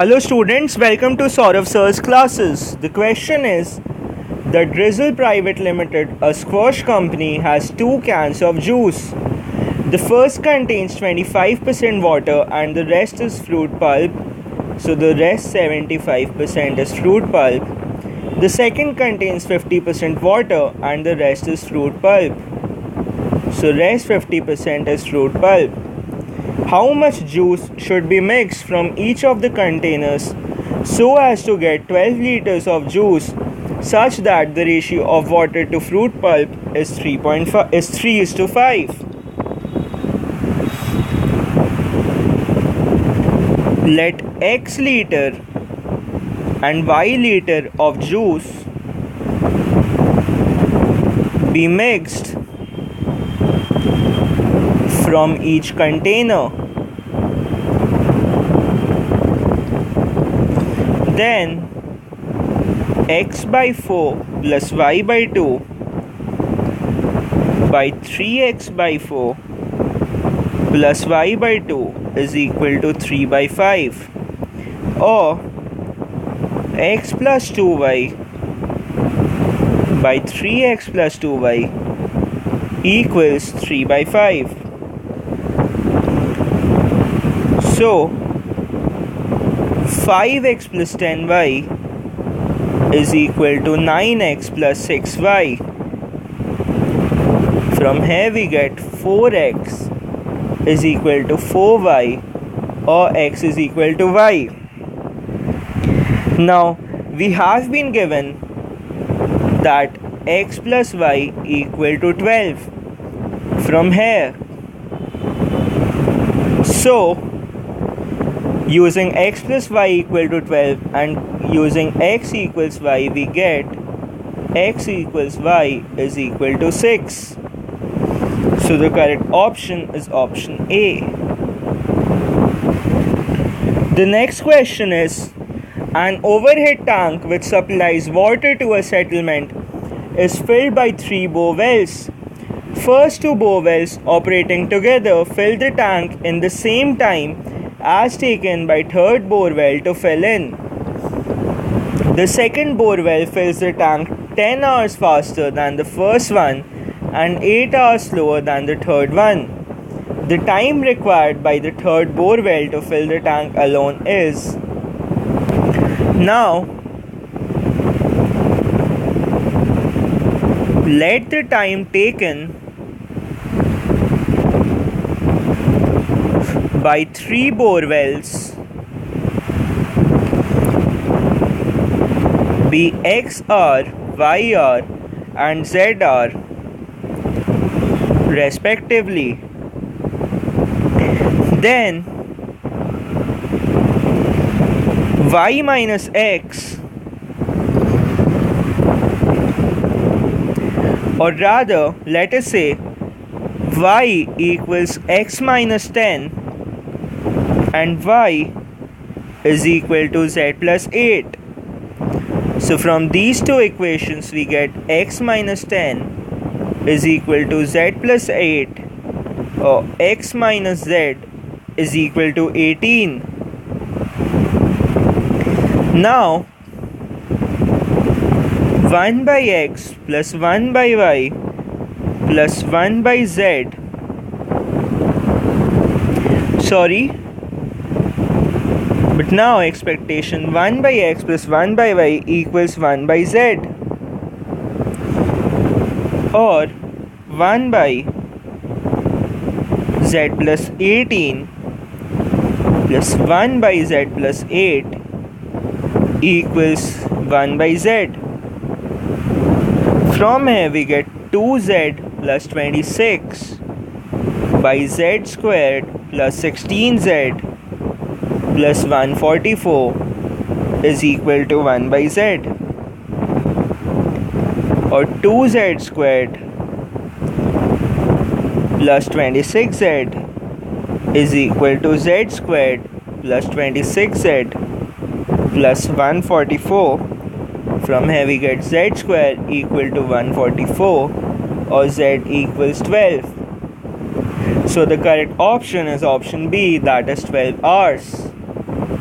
Hello students, welcome to SOURAV sir's classes. The question is, the Drizzle Private Limited, a squash company, has 2 cans of juice. The first contains 25% water and the rest is fruit pulp. So the rest 75% is fruit pulp. The second contains 50% water and the rest is fruit pulp. So rest 50% is fruit pulp. How much juice should be mixed from each of the containers so as to get 12 liters of juice such that the ratio of water to fruit pulp is 3:5. Let X liter and Y liter of juice be mixed from each container. Then x by 4 plus y by 2 by 3x by 4 plus y by 2 is equal to 3 by 5, or x plus 2y by 3x plus 2y equals 3 by 5. So 5x plus 10y is equal to 9x plus 6y. From here we get 4x is equal to 4y, or x is equal to y. Now we have been given that x plus y equal to 12 from here. So using x plus y equal to 12 and using x equals y, we get x equals y is equal to 6. So the correct option is option A. The next question is, an overhead tank which supplies water to a settlement is filled by 3 bore wells. First 2 bore wells operating together fill the tank in the same time as taken by third bore well to fill in. The second bore well fills the tank 10 hours faster than the first one and 8 hours slower than the third one. The time required by the third bore well to fill the tank alone is. Now let the time taken by 3 bore wells be XR, YR and ZR respectively. Then y minus x, or rather let us say y equals x minus 10 and y is equal to z plus 8. So from these two equations we get x minus 10 is equal to z plus 8, or x minus z is equal to 18. Now 1 by x plus 1 by y plus 1 by z, but now expectation 1 by x plus 1 by y equals 1 by z, or 1 by z plus 18 plus 1 by z plus 8 equals 1 by z. From here we get 2z plus 26 by z squared plus 16z plus 144 is equal to 1 by z, or 2z squared plus 26z is equal to z squared plus 26z plus 144. From here we get z square equal to 144, or z equals 12. So the correct option is option B, that is 12 hours.